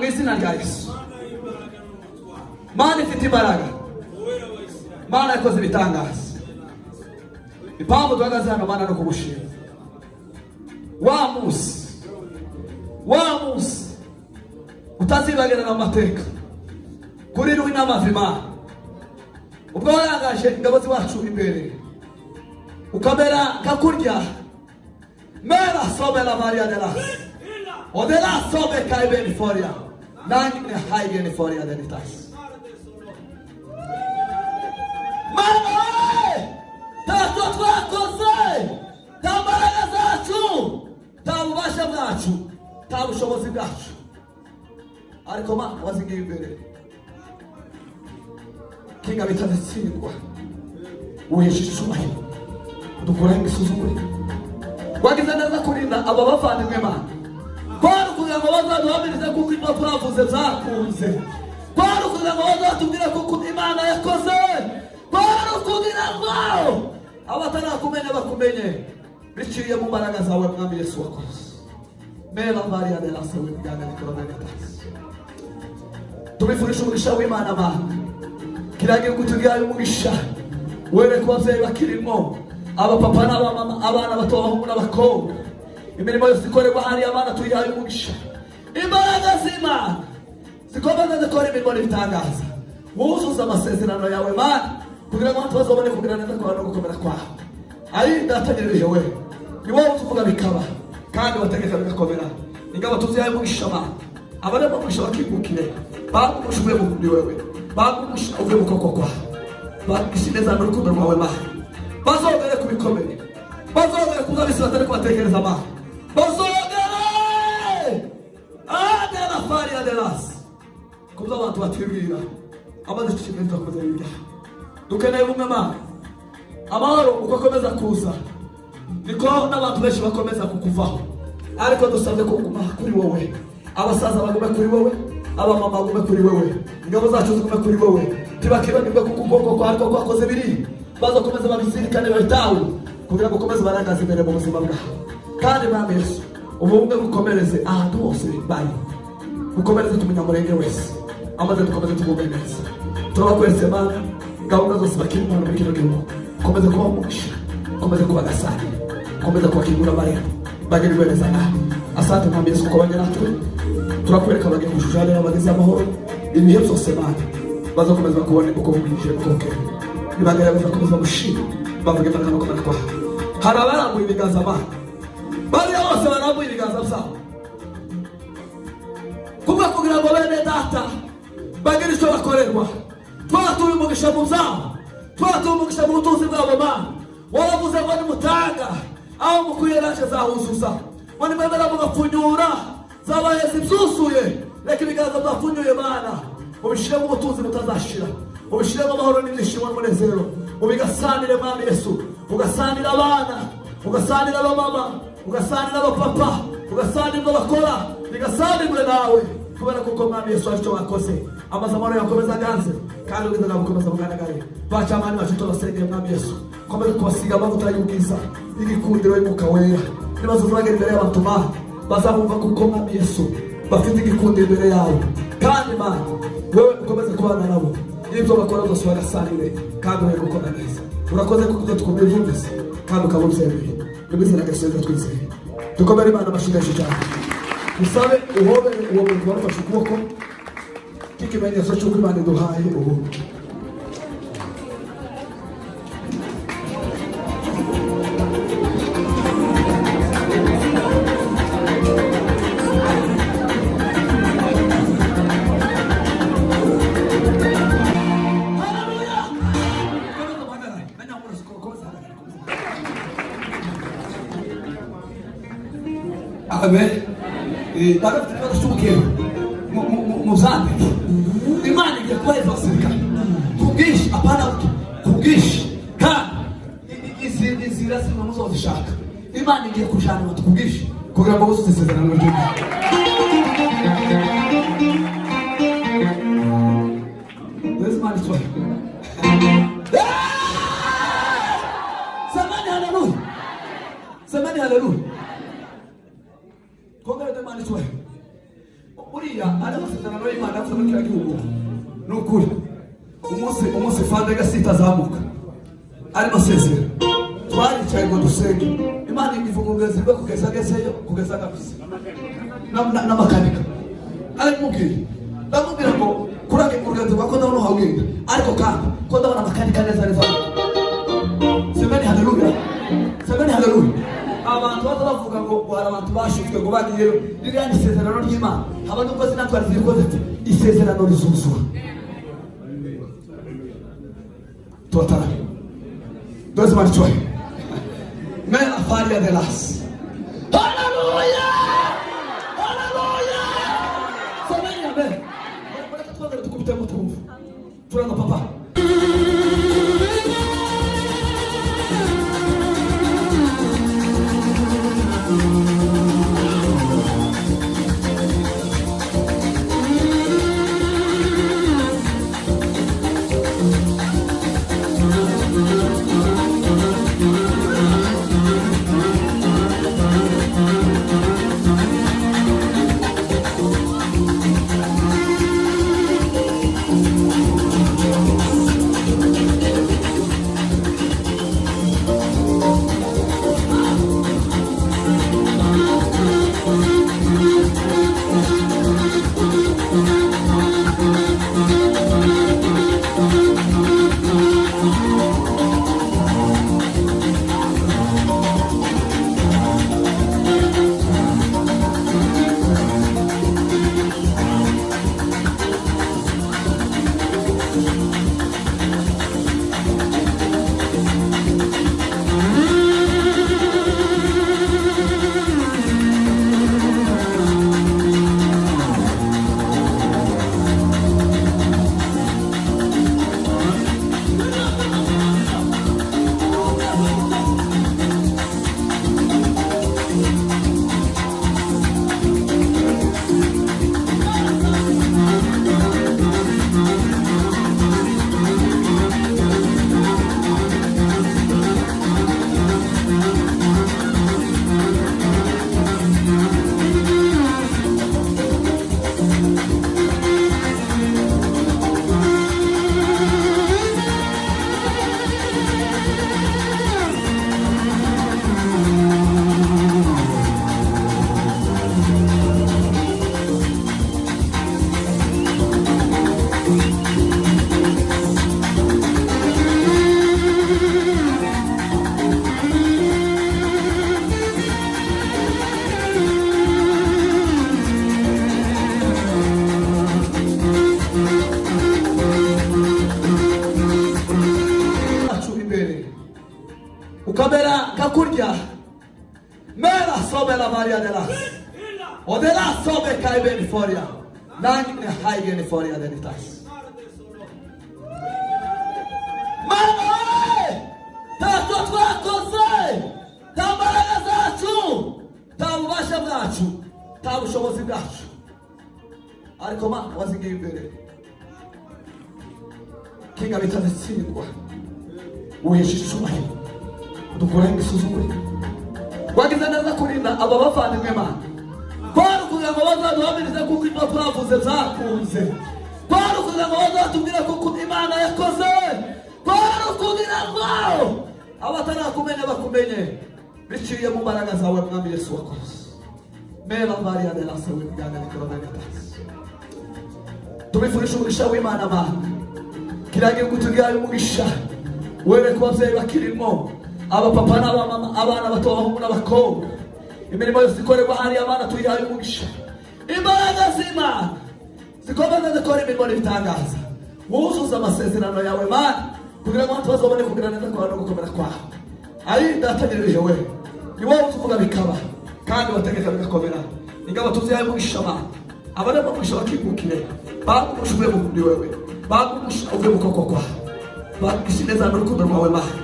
mu izina rya Yesu. Mana ifite imbaraga, Mana yakoze ibitangaza. Impamvu duhagaze hano Mana no kugushima. Wa munsi utazibagirana amateka kuri ruhi n'amavi Mana, ubwo warangaje ingabo ziwacu imbere ukamera kakurya mera sobera Maria de las odela sobe kaibe ni foria nangi ne haige ni foria de nitas Mama tato twakoze tambaraga zacu tabubasha bwacu tabushobozi bwacu ariko Mana wazigiye imbere kinga bitazitsindwa uheshisha icyubahiro dukora imisuzumure wagize neza kurinda aba bavandimwe Mana kwari kugira ngo bazaduhamirize kuko ibyo turavuze byakunze kwari kugira ngo bazatubwire kuko Imana yakoze kwari kugira ngo abatarakumenya bakumenye biciye mu mbaraga zawe Mwami Yesu wakoze mera Maria de las Odegana Nicolas tubifurisha umugisha w'Imana Mana kiragiye kutugira umugisha were ku bavyeyi bakirimo abapapa n'abamama abana bato abahungu n'abakobwa imirimo yose ikorerwa hariya Mana tuyihaye umugisha imbaraga z'Imana zikomeza zikora imirimo n'ibitangaza wuzuza amasezerano yawe Mana kugira ngo tubazobone kugira neza kwawe no gukomera kwawe ari ndategereje we ni wowe uvuga bikaba kandi wategeka bigakomera ingabo tuzihaye umugisha Mana abana bamugisha bakibukire bamushwe muri wewe bamugisha uve mu koko kwawe bakishimeza n'urukundo rwawe Mana bazogere kubikomere bazogere kuzabisira atari kubatekereza Mana bazogere adela faria de las kuza abantu batwibwira amaze kushimeza kuza ibya dukeneye bumwe Mana amahoro uko akomeza kuza niko n'abantu benshi bakomeza kukuvaho ariko dusabye ko kuguma kuri wowe abasaza bagume kuri wowe abamama bagume kuri wowe ingabo zacu zigume kuri wowe tibakibagirwe kuko ukuboko kwawe kwakoze biri bazakomeza babizirikane bahitawe kugira ngo ukomeze barangaze imbere mu buzima bwawe kandi Mwami Yesu ubumwe bukomereze ahantu hose bari bukomereze tumunyamurenge wese amaze dukomeze tugubwe neza turabakwese Mana gahunda zose bakiri mu muri kino gihugu komeze kuba umugisha komeze kuba gasani komeze kubakingura amarembo bagirirwe neza nawe asante Mwami Yesu kuko banye natwe turakwereka bagiye gushushanya abageze amahoro ibihe byose Mana bazakomeza kubona uko bumwinjije mukokere nibagaragaza bakomeza gushima bavuge Mana bakomeza kwa hari abarambuye ibiganza Mana bari bose barambuye ibiganza byabo kuko kugira ngo bene data bagire icyo bakorerwa twatuye umugisha mu byabo twatuye umugisha mu butunzi bwabo Mana waravuze ngo nimutanga aho mukwiye naje zahuzuza ngo nimwemera mugapfunyura zabaheze ibyuzuye reka ibiganza byapfunyuye Mana ubishiremo ubutunzi butazashira ubishiremo amahoro n'ibyishimo n'umunezero ubigasanire Mwami Yesu ugasanira abana ugasanira abamama ugasanira abapapa ugasanira abakora bigasanirwe nawe kubera kuko Mwami Yesu aricyo wakoze amaze amahoro yakomeza ganze kandi ubwiza bukomeza bugaragare baca amani bacu tubasengeye Mwami Yesu komeza kubasiga amavuta y'ubwiza y'igikundiro y'umwuka wera nibazo zibagera imbere y'abantu Mana bazabumva kuko Mwami Yesu bafite igikundiro imbere yawe kandi Mana wewe ukomeze kubana nabo ibyo bakora byose bagasanire kandi uhe gukora neza urakoze kuko tukomeye byumvise kandi ukaba ubyemeye n'ubizina gaseza twizeye dukomere Imana amashigaje cyane usabe uhobere uwo muntu warufashe ukuboko k'ikimenyetso cy'uko Imana iduhaye ubu Amen. Dapat kita syukur muzambiki imana igiye kubaza abasirikare kugisha apana kugisha kandi izi nzira zimwe muzozishaka imana igiye kujana abantu kugisha kugira ngo bose isezerano ry'Imana Where's my story? Samani hallelujah. Kongera demani tuwe. Uriya amasezerano y'Imana yavuze muri kiriya gihugu ni ukuri. Umunsi fande gasita azamuka ari masezerano twaricaye ngo dusenge Imana ivuga ngo kugeza gezeyo kugeza kabisa n'amakanika aramubwira ndamubwira ngo kurage urugendo rwako ndabona uhagenda ariko kandi ko ndabona amakanika neza neza. Semeni haleluya, semeni haleluya. Abantu bavuga ngo hari abantu bashizwe ngo bagiye ririya ni isezerano ry'Imana. Haba nubwo sinatwara zirikoze isezerano rizuzura. Tuatara dois marchoi mera faria de las. Haleluya, haleluya. Semeni amen. Mbona twagera tukubita mutumva turanga papa. Ukamera kakurya mera sobe la Maria de las o de la sobe kaiben foria nani ne haigen foria de litas mama tato twako sai tambaraga zacu tabubasha bwacu tabushobozi bwacu ariko ma wazingiye imbere kinga bitazitsindwa uheshishumahiro dukora imisuzumure wagize neza kurinda aba bavandimwe Mana kwari kugira ngo bazaduhamirize kuko ibyo twavuze byakunze kwari kugira ngo bazatubwire kuko Imana yakoze kwari kugira ngo abatarakumenya bakumenye biciye mu mbaraga zawe Mwami Yesu wakoze mera Maria de la Sawe muganga nikoronagatas tubifurisha umugisha w'Imana Mana kiragiye kutugaye umugisha wewe ku bavyeyi bakirimo aba papa n'aba mama abana bato abahungu n'abakobwa imirimo yose ikorerwa hari abana tuyihaye umugisha imbaraga z'Imana zikomeza zikora imirimo n'ibitangaza wuzuza amasezerano yawe Mana kugira ngo tubazobone kugira neza kwawe no gukomera kwawe ari ndategereje wewe ni wowe utuvuga bikaba kandi wategeka bigakomera ingabo tuzihaye umugisha Mana abana bamusha bakigukire bamushuye mu kuri wewe bamusha uve mu koko kwawe bagishineza n'urukundo rwawe Mana